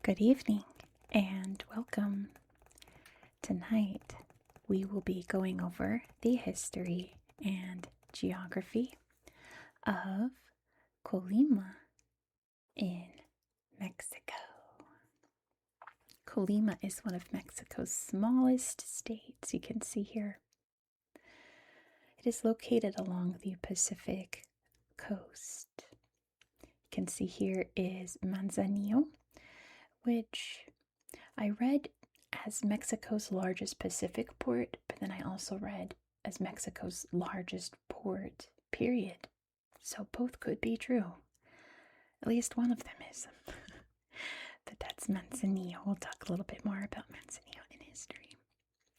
Good evening and welcome. Tonight we will be going over the history and geography of Colima in Mexico. Colima is one of Mexico's smallest states, you can see here. It is located along the Pacific coast. You can see here is Manzanillo, which I read as Mexico's largest Pacific port, but then I also read as Mexico's largest port, period. So both could be true. At least one of them is. But that's Manzanillo. We'll talk a little bit more about Manzanillo in history.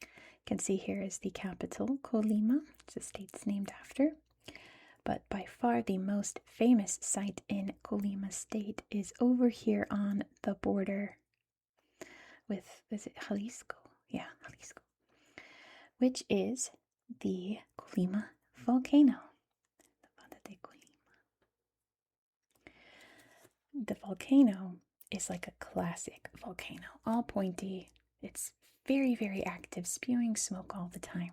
You can see here is the capital, Colima. It's the state's named after. But by far the most famous site in Colima State is over here on the border with, is it Jalisco? Yeah, Jalisco. Which is the Colima volcano. The volcano is like a classic volcano, all pointy. It's very, very active, spewing smoke all the time.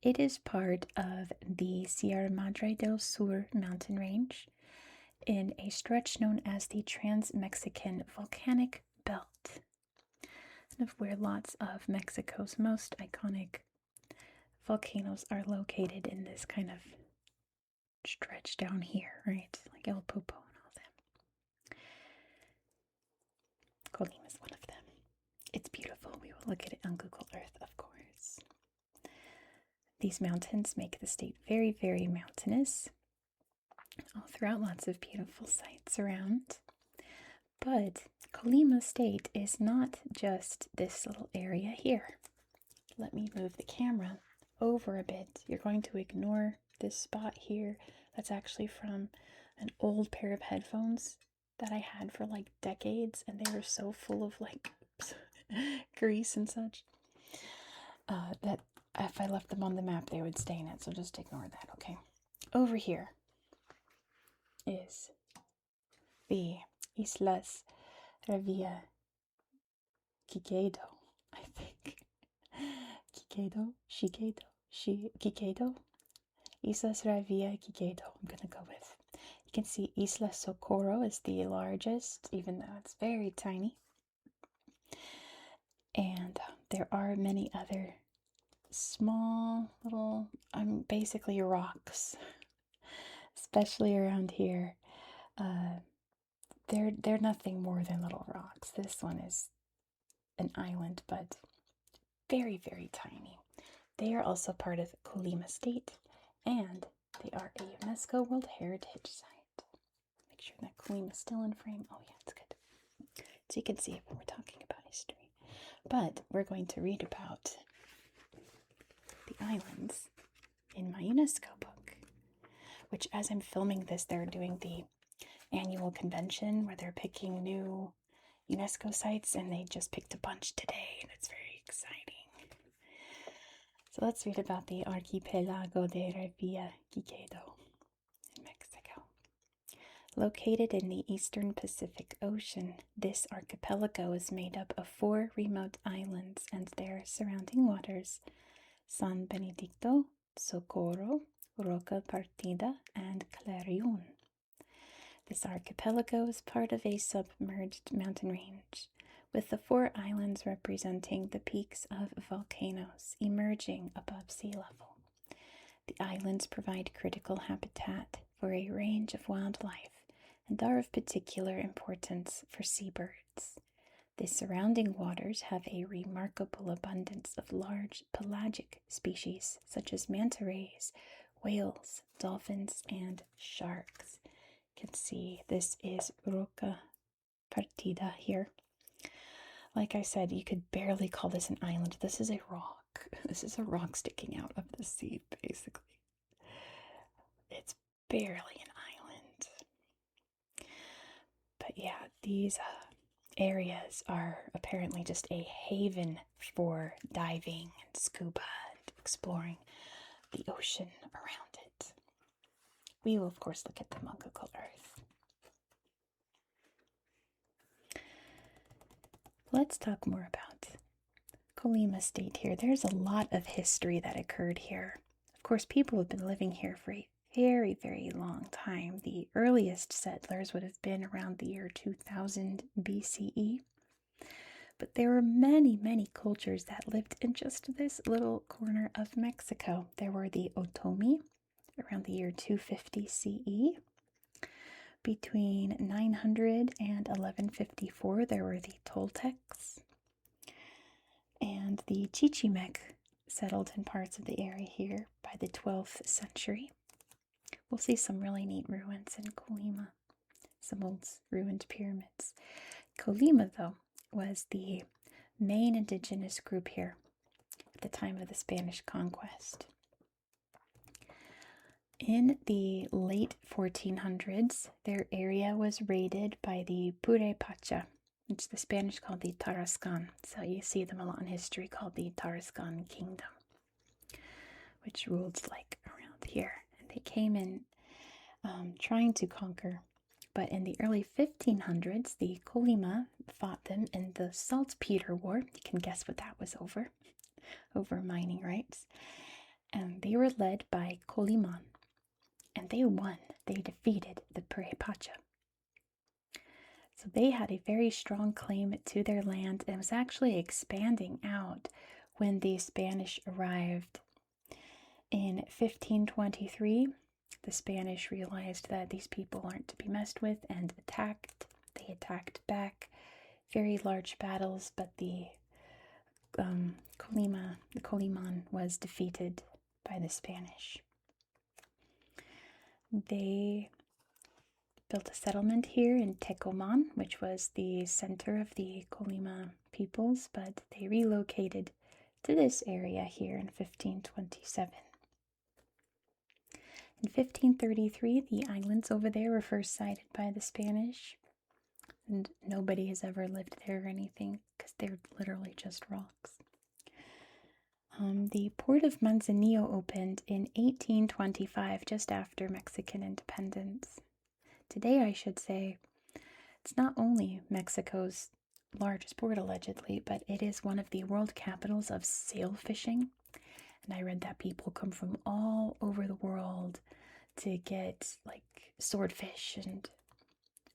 It is part of the Sierra Madre del Sur mountain range in a stretch known as the Trans-Mexican Volcanic Belt, of where lots of Mexico's most iconic volcanoes are located in this kind of stretch down here, right? Like El Popo and all them. Colima is one of them. It's beautiful. We will look at it on Google Earth, of course. These mountains make the state very, very mountainous. All throughout, lots of beautiful sights around. But Colima State is not just this little area here. Let me move the camera over a bit. You're going to ignore this spot here. That's actually from an old pair of headphones that I had for like decades, and they were so full of like grease and such that if I left them on the map, they would stain it. So just ignore that, okay? Over here is the Islas Revillagigedo, I think. Gigedo. Islas Revillagigedo, I'm gonna go with. You can see Isla Socorro is the largest, even though it's very tiny. And there are many other small little, basically rocks, especially around here. They're nothing more than little rocks. This one is an island, but very, very tiny. They are also part of Colima State, and they are a UNESCO World Heritage Site. Make sure that Colima is still in frame. Oh yeah, it's good. So you can see when we're talking about history. But we're going to read about the islands in my UNESCO book, which as I'm filming this, they're doing the annual convention where they're picking new UNESCO sites, and they just picked a bunch today, and it's very exciting. So let's read about the Archipelago de Revillagigedo in Mexico. Located in the eastern Pacific Ocean, this archipelago is made up of 4 remote islands and their surrounding waters: San Benedicto, Socorro, Roca Partida, and Clarion. This archipelago is part of a submerged mountain range, with the 4 islands representing the peaks of volcanoes emerging above sea level. The islands provide critical habitat for a range of wildlife and are of particular importance for seabirds. The surrounding waters have a remarkable abundance of large pelagic species such as manta rays, whales, dolphins, and sharks. You can see this is Roca Partida here. Like I said, you could barely call this an island. This is a rock. This is a rock sticking out of the sea, basically. It's barely an island. But yeah, these areas are apparently just a haven for diving and scuba and exploring the ocean around it. We will, of course, look at them on Google Earth. Let's talk more about Colima State here. There's a lot of history that occurred here. Of course, people have been living here for a very, very long time. The earliest settlers would have been around the year 2000 BCE. But there were many, many cultures that lived in just this little corner of Mexico. There were the Otomi around the year 250 CE. Between 900 and 1154, there were the Toltecs. And the Chichimec settled in parts of the area here by the 12th century. We'll see some really neat ruins in Colima, some old ruined pyramids. Colima, though, was the main indigenous group here at the time of the Spanish conquest. In the late 1400s, their area was raided by the Purepacha, which the Spanish called the Tarascan. So you see them a lot in history, called the Tarascan Kingdom, which ruled like around here. And they came in trying to conquer. But in the early 1500s, the Colima fought them in the Saltpeter War. You can guess what that was over mining rights. And they were led by Coliman. And they won. They defeated the Purepacha. So they had a very strong claim to their land and was actually expanding out when the Spanish arrived. In 1523, the Spanish realized that these people aren't to be messed with and attacked. They attacked back. Very large battles, but the Coliman was defeated by the Spanish. They built a settlement here in Tecoman, which was the center of the Colima peoples, but they relocated to this area here in 1527. In 1533, the islands over there were first sighted by the Spanish, and nobody has ever lived there or anything because they're literally just rocks. The port of Manzanillo opened in 1825, just after Mexican independence. Today, I should say, it's not only Mexico's largest port, allegedly, but it is one of the world capitals of sail fishing. And I read that people come from all over the world to get like swordfish and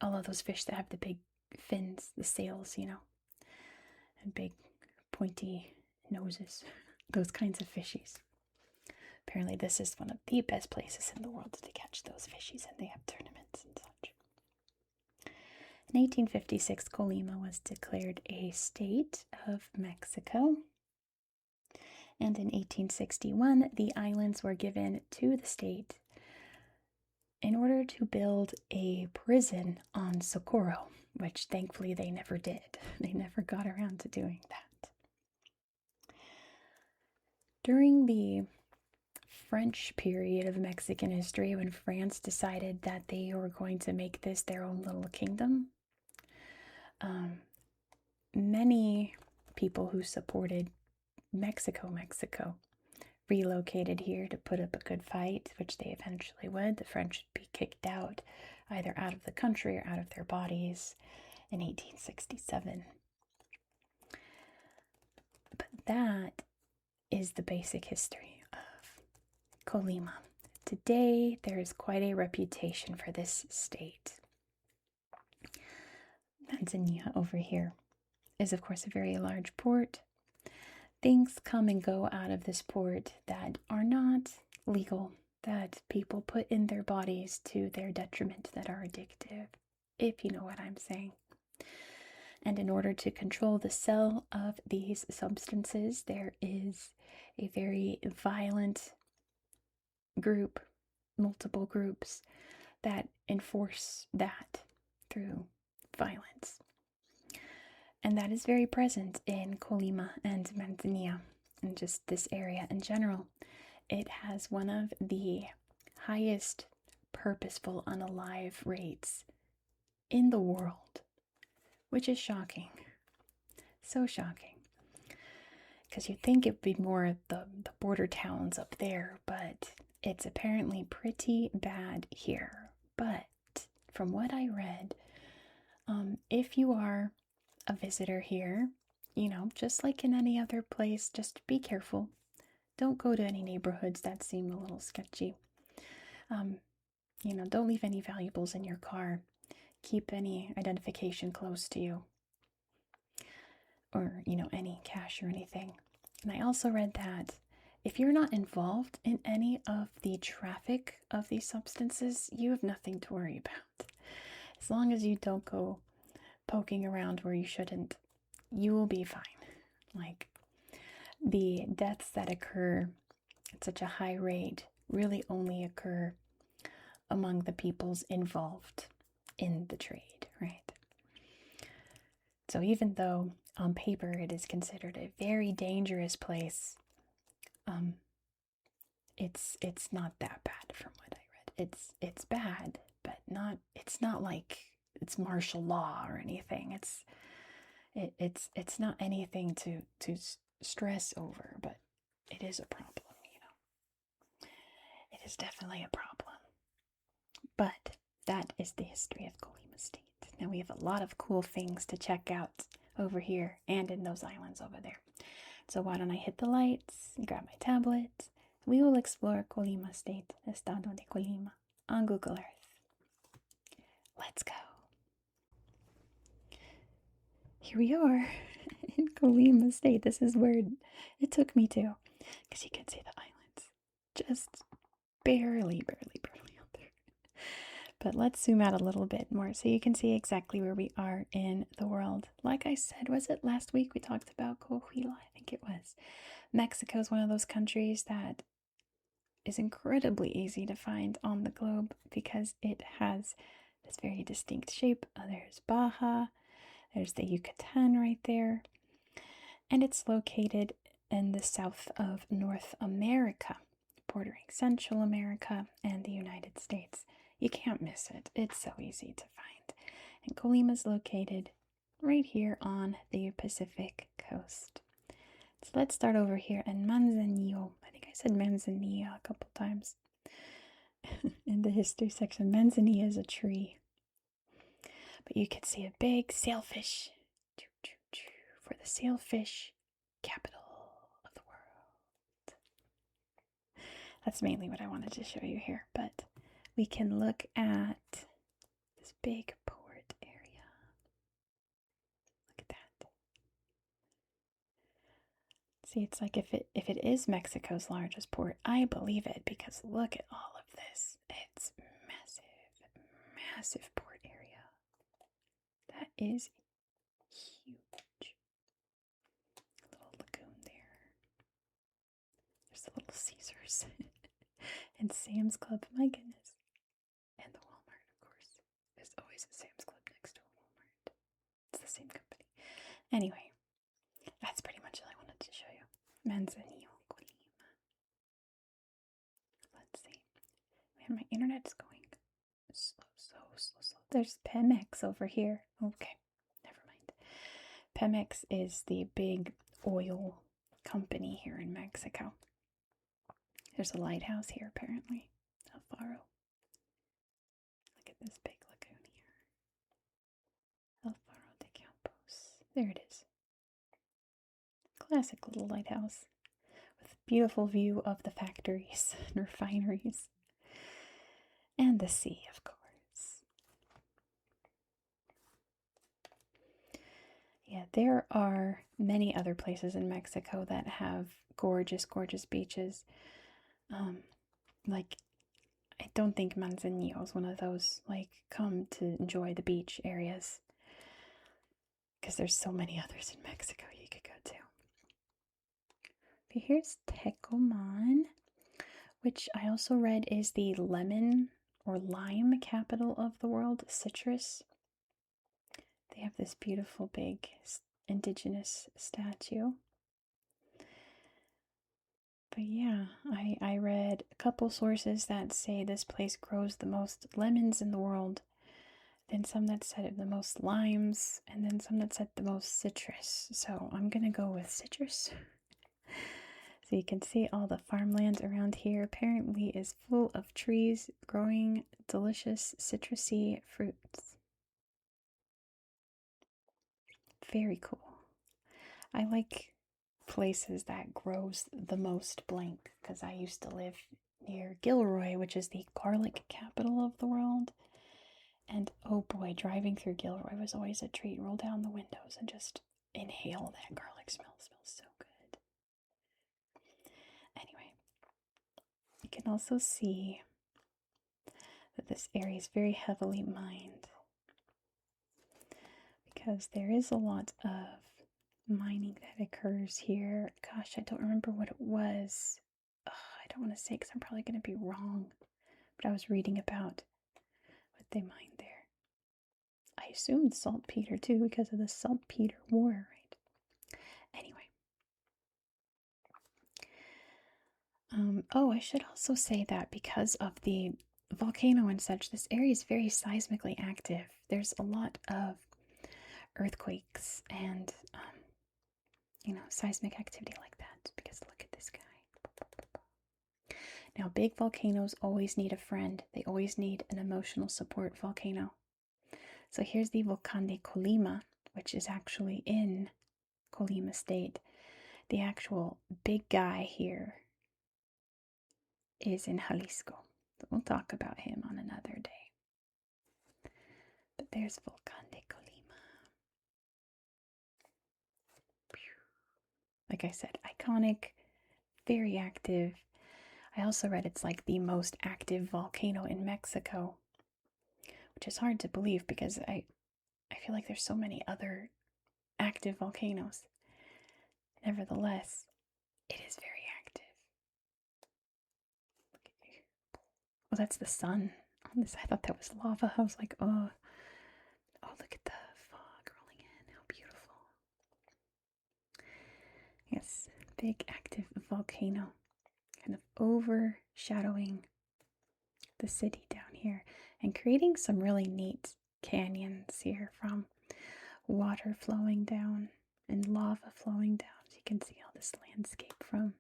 all of those fish that have the big fins, the sails, and big pointy noses, those kinds of fishies. Apparently this is one of the best places in the world to catch those fishies, and they have tournaments and such. In 1856, Colima was declared a state of Mexico. And in 1861, the islands were given to the state in order to build a prison on Socorro, which thankfully they never did. They never got around to doing that. During the French period of Mexican history, when France decided that they were going to make this their own little kingdom, many people who supported Mexico relocated here to put up a good fight, which they eventually would. The French would be kicked out, either out of the country or out of their bodies in 1867. But that is the basic history of Colima. Today, there is quite a reputation for this state. Manzanillo over here is, of course, a very large port. Things come and go out of this port that are not legal, that people put in their bodies to their detriment, that are addictive, if you know what I'm saying. And in order to control the sale of these substances, there is a very violent group, multiple groups, that enforce that through violence. And that is very present in Colima and Manzanillo, and just this area in general. It has one of the highest purposeful unalive rates in the world, which is shocking. So shocking. Because you'd think it would be more of the border towns up there, but it's apparently pretty bad here. But from what I read, if you are a visitor here, just like in any other place, just be careful. Don't go to any neighborhoods that seem a little sketchy. Don't leave any valuables in your car. Keep any identification close to you. Or, any cash or anything. And I also read that if you're not involved in any of the traffic of these substances, you have nothing to worry about. As long as you don't go poking around where you shouldn't, you will be fine. Like, the deaths that occur at such a high rate really only occur among the peoples involved in the trade, right? So even though on paper it is considered a very dangerous place, it's not that bad from what I read. It's bad, but it's not like it's martial law or anything. It's not anything to stress over, but it is a problem, It is definitely a problem. But that is the history of Colima State. Now we have a lot of cool things to check out over here and in those islands over there. So why don't I hit the lights, grab my tablet, we will explore Colima State, Estado de Colima, on Google Earth. Let's go. Here we are in Colima State. This is where it took me to, because you can see the islands just barely out there. But let's zoom out a little bit more so you can see exactly where we are in the world. Like I said, was it last week we talked about Coahuila? I think it was. Mexico is one of those countries that is incredibly easy to find on the globe because it has this very distinct shape. There's Baja, there's the Yucatan right there, and it's located in the south of North America, bordering Central America and the United States. You can't miss it. It's so easy to find. And Colima is located right here on the Pacific coast. So let's start over here in Manzanillo. I think I said Manzanilla a couple times in the history section. Manzanilla is a tree. But you can see a big sailfish for the sailfish capital of the world. That's mainly what I wanted to show you here, but we can look at this big port area. Look at that. See, it's like if it is Mexico's largest port, I believe it, because look at all of this. It's massive port area. That is huge. A little lagoon there. There's a little Caesars and Sam's Club. My goodness. And the Walmart, of course. There's always a Sam's Club next to a Walmart. It's the same company. Anyway, that's pretty much all I wanted to show you. Manzanillo, Colima. Let's see. Man, my internet's going slow. There's Pemex over here. Okay, never mind. Pemex is the big oil company here in Mexico. There's a lighthouse here, apparently. El Faro. Look at this big lagoon here. El Faro de Campos. There it is. Classic little lighthouse with a beautiful view of the factories and refineries. And the sea, of course. Yeah, there are many other places in Mexico that have gorgeous, gorgeous beaches. Like, I don't think Manzanillo is one of those, like, come to enjoy the beach areas. Because there's so many others in Mexico you could go to. But here's Tecomán, which I also read is the lemon or lime capital of the world, citrus. They have this beautiful big indigenous statue. But yeah, I read a couple sources that say this place grows the most lemons in the world, then some that said it the most limes, and then some that said the most citrus. So I'm gonna go with citrus. So you can see all the farmland around here apparently is full of trees growing delicious citrusy fruits. very cool. I like places that grows the most blank because I used to live near Gilroy, which is the garlic capital of the world. And oh boy, driving through Gilroy was always a treat. Roll down the windows and just inhale that garlic smell. It smells so good. Anyway, you can also see that this area is very heavily mined because there is a lot of mining that occurs here. Gosh, I don't remember what it was. I don't want to say because I'm probably going to be wrong, but I was reading about what they mined there. I assumed saltpeter too because of the saltpeter war, right? Anyway. I should also say that because of the volcano and such, this area is very seismically active. There's a lot of earthquakes and, seismic activity like that. Because look at this guy. Now, big volcanoes always need a friend. They always need an emotional support volcano. So here's the Volcán de Colima, which is actually in Colima State. The actual big guy here is in Jalisco. So we'll talk about him on another day. But there's Volcán de Colima. Like I said, iconic, very active. I also read it's like the most active volcano in Mexico, which is hard to believe because I feel like there's so many other active volcanoes. Nevertheless, it is very active. Oh, that's the sun on this. I thought that was lava. I was like, oh, look at the fog rolling in. How beautiful. Yes, big active volcano kind of overshadowing the city down here and creating some really neat canyons here from water flowing down and lava flowing down. So you can see how this landscape from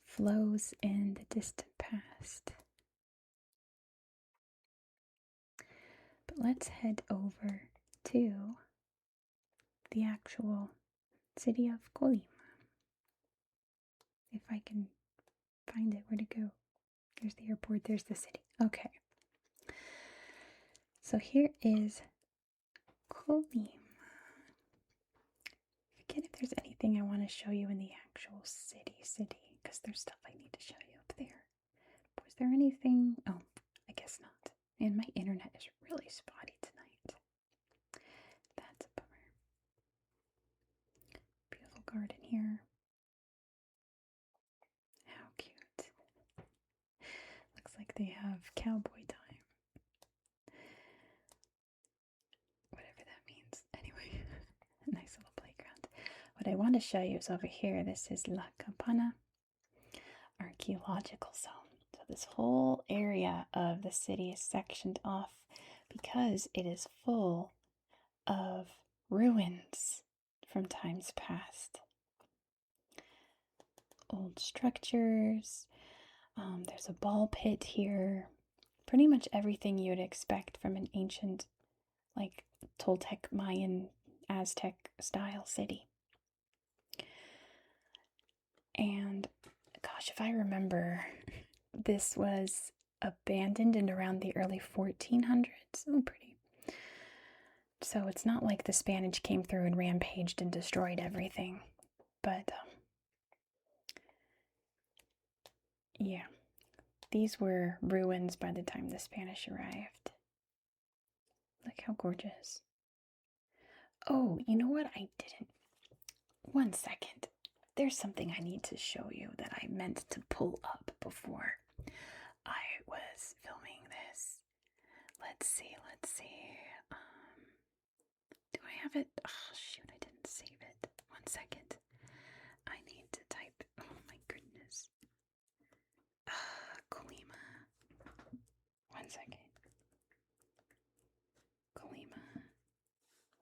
flows in the distant past. But let's head over to the actual city of Colima. If I can find it, where to go? There's the airport, there's the city. Okay. So here is Colima. I forget if there's anything I want to show you in the actual city, because there's stuff I need to show you up there. Was there anything? Oh, I guess not. Man, my internet is really spotty tonight. That's a bummer. Beautiful garden here. How cute. Looks like they have cowboy time. Whatever that means. Anyway, nice little playground. What I want to show you is over here. This is La Campana Archaeological Zone. So this whole area of the city is sectioned off because it is full of ruins from times past. Old structures. There's a ball pit here. Pretty much everything you would expect from an ancient, like Toltec, Mayan, Aztec style city. And gosh, if I remember, this was abandoned in around the early 1400s. Oh, pretty. So it's not like the Spanish came through and rampaged and destroyed everything. But, yeah. These were ruins by the time the Spanish arrived. Look how gorgeous. Oh, you know what? I didn't. One second. There's something I need to show you that I meant to pull up before I was filming this. Let's see. Do I have it? Oh, shoot, I didn't save it. 1 second. I need to type. Oh, my goodness. Colima. 1 second. Colima.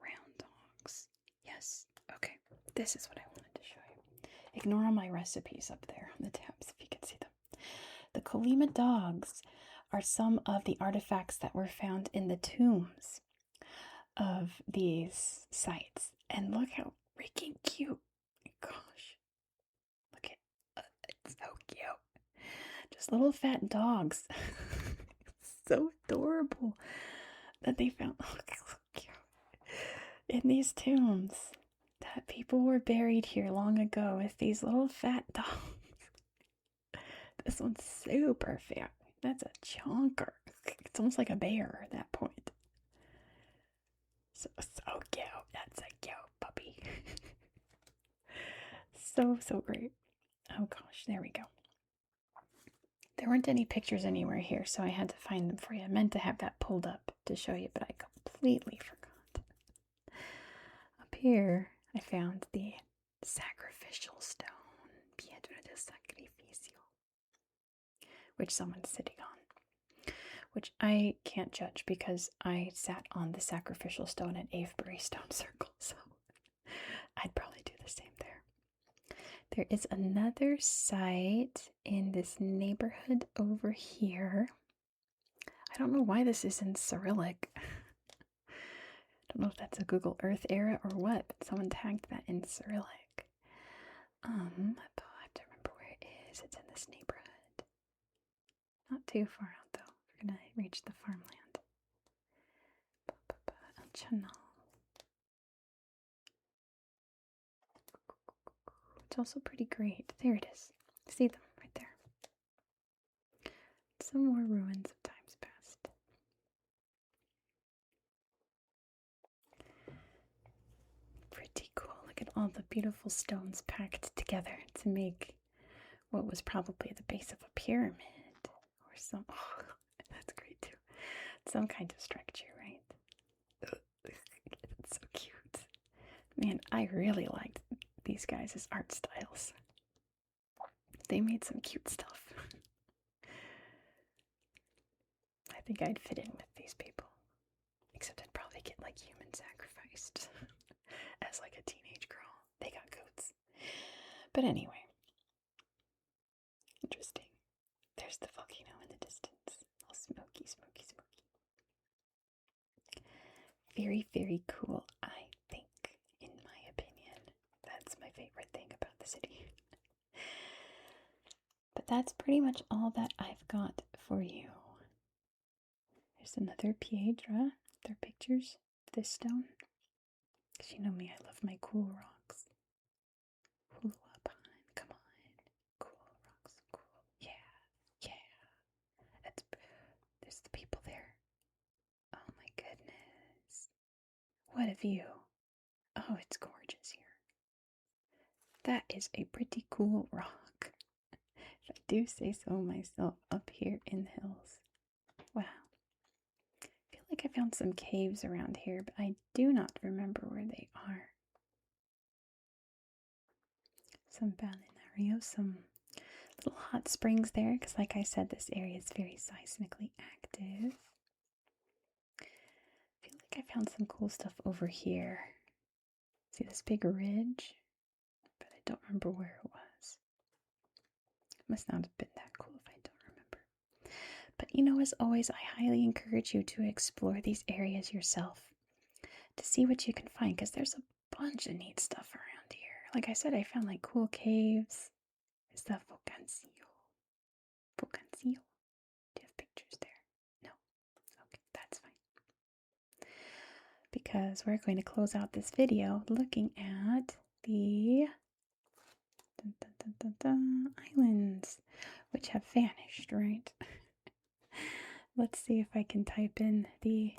Round dogs. Yes. Okay. This is what I wanted to show you. Ignore all my recipes up there on the tabs if you can see them. The Colima dogs are some of the artifacts that were found in the tombs of these sites. And look how freaking cute. Gosh. Look at it's so cute. Just little fat dogs. So adorable that they found so cute. In these tombs. That people were buried here long ago with these little fat dogs. This one's super fat. That's a chunker. It's almost like a bear at that point. So cute. That's a cute puppy. So great. Oh gosh, there we go. There weren't any pictures anywhere here, so I had to find them for you. I meant to have that pulled up to show you, but I completely forgot. Up here, I found the sacrificial stone, Piedra de Sacrificio, which someone's sitting on, which I can't judge because I sat on the sacrificial stone at Avebury Stone Circle, so I'd probably do the same there. There is another site in this neighborhood over here. I don't know why this is in Cyrillic. I don't know if that's a Google Earth error or what, but someone tagged that in Cyrillic. I have to remember where it is. It's in this neighborhood. Not too far out though. We're gonna reach the farmland. El Chanal. It's also pretty great. There it is. See them right there. Some more ruins of times past. Pretty cool. Look at all the beautiful stones packed together to make what was probably the base of a pyramid or some. Oh, that's great too. Some kind of structure, right? It's so cute. Man, I really liked these guys' art styles. They made some cute stuff. I think I'd fit in with these people. Except I'd probably get like human sacrificed as like a teenage girl. They got goats. But anyway. Interesting. There's the volcano in the distance. All smoky, smoky, smoky. Very, very cool, I think, in my opinion. That's my favorite thing about the city. But that's pretty much all that I've got for you. There's another piedra. There are pictures of this stone. Because you know me, I love my cool rocks. Hula pine, come on. Cool rocks, cool. Yeah. There's the people there. Oh my goodness. What a view. Oh, it's gorgeous here. That is a pretty cool rock. If I do say so myself, up here in the hills. Wow. I feel like I found some caves around here, but I do not remember where they are. Some balneario, some little hot springs there, because like I said, this area is very seismically active. I feel like I found some cool stuff over here. See this big ridge? But I don't remember where it was. It must not have been that cool if I don't remember. But you know, as always, I highly encourage you to explore these areas yourself to see what you can find, because there's a bunch of neat stuff around here. Like I said, I found like cool caves. Is that Volcancillo? Volcancillo? Do you have pictures there? No? Okay, that's fine. Because we're going to close out this video looking at the islands, which have vanished, right? Let's see if I can type in the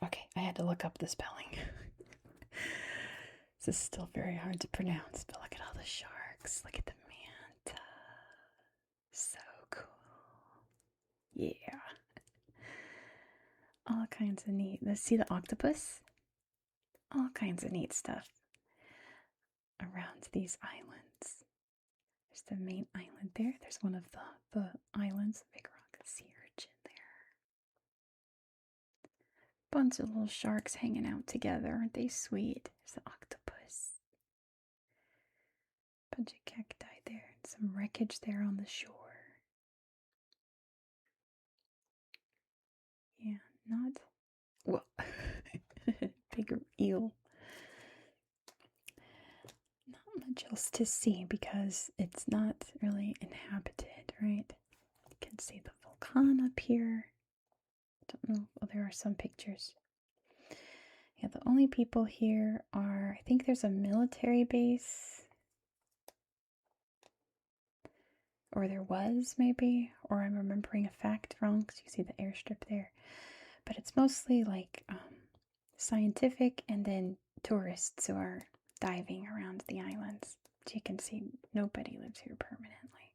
Okay, I had to look up the spelling. This is still very hard to pronounce, but look at all the sharks. Look at the manta. So cool. Yeah. All kinds of neat. Let's see the octopus. All kinds of neat stuff around these islands. There's the main island there. There's one of the islands, the big rock sea urchin there. Bunch of little sharks hanging out together. Aren't they sweet? There's the octopus. Bunch of cacti there. And some wreckage there on the shore. Not? Well, big eel. Not much else to see because it's not really inhabited, right? You can see the volcano up here. Don't know. Oh, there are some pictures. Yeah, the only people here are, I think there's a military base. Or there was, maybe. Or I'm remembering a fact wrong because you see the airstrip there. But it's mostly like scientific and then tourists who are diving around the islands. As you can see, nobody lives here permanently.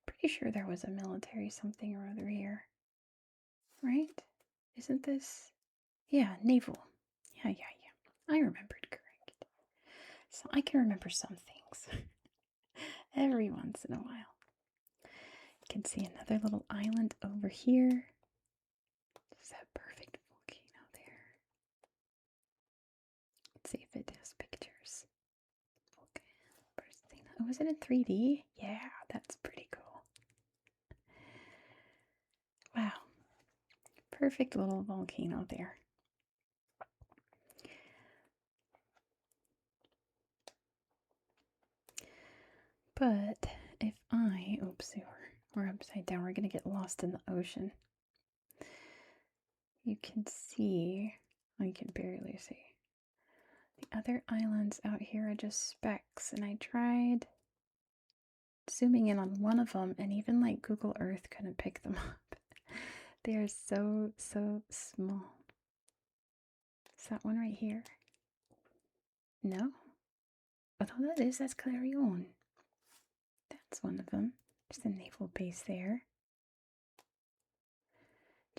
Pretty sure there was a military something or other here. Right? Isn't this? Yeah, naval. Yeah. I remembered correct. So I can remember some things. Every once in a while. You can see another little island over here. There's that perfect volcano there. Let's see if it has pictures. Okay. Oh, was it in 3D? Yeah, that's pretty cool. Wow. Perfect little volcano there. But if oops, we're upside down. We're going to get lost in the ocean. You can see, you can barely see. The other islands out here are just specks, and I tried zooming in on one of them, and even like Google Earth couldn't pick them up. They are so small. Is that one right here? No? Although that's Clarion. That's one of them. There's a naval base there.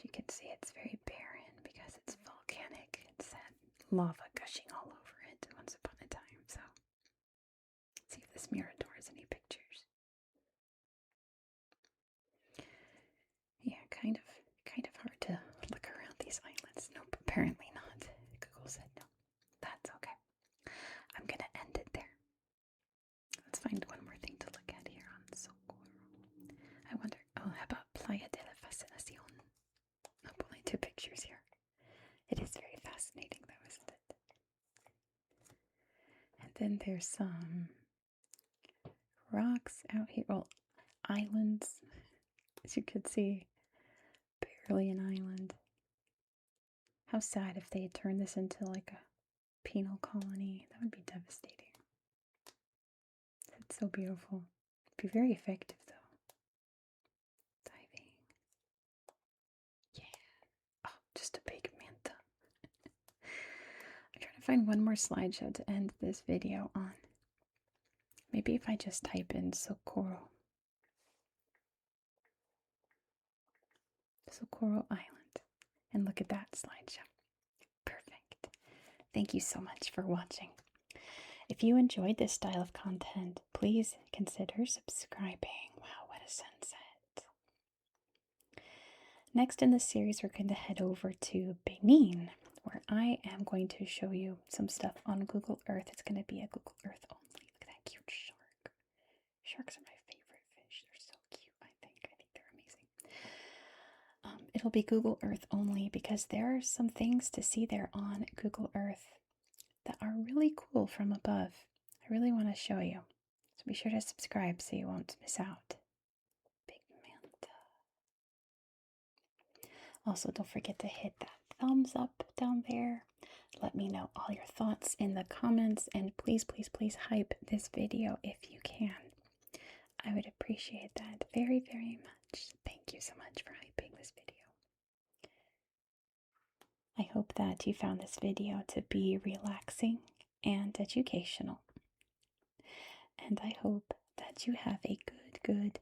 You can see it's very barren because it's volcanic. It's had lava gushing all over it once upon a time. So, let's see if this Mirador has any pictures. Yeah, kind of hard to look around these islands. Nope, apparently not. Google said no. That's okay. I'm gonna end it there. Let's find one more thing to look at here on Socorro. I wonder, how about Playa de la Fascinación? Nope, only 2 pictures here. It is very fascinating though, isn't it? And then there's some rocks out here. Well, islands, as you could see. Barely an island. How sad if they had turned this into like a penal colony. That would be devastating. It's so beautiful. It'd be very effective though. Diving. Yeah. Oh, just a big manta. I'm trying to find one more slideshow to end this video on. Maybe if I just type in Socorro. Socorro Island. And look at that slideshow. Perfect. Thank you so much for watching. If you enjoyed this style of content, please consider subscribing. Wow, what a sunset. Next in the series, we're going to head over to Benin, where I am going to show you some stuff on Google Earth. It's going to be a Google Earth only. Look at that cute shark. Sharks are my favorite fish. They're so cute, I think. I think they're amazing. It'll be Google Earth only because there are some things to see there on Google Earth that are really cool from above. I really want to show you. So be sure to subscribe so you won't miss out. Big manta. Also, don't forget to hit that thumbs up down there. Let me know all your thoughts in the comments, and please hype this video if you can. I would appreciate that very much. Thank you so much for hyping this video. I hope that you found this video to be relaxing and educational. And I hope that you have a good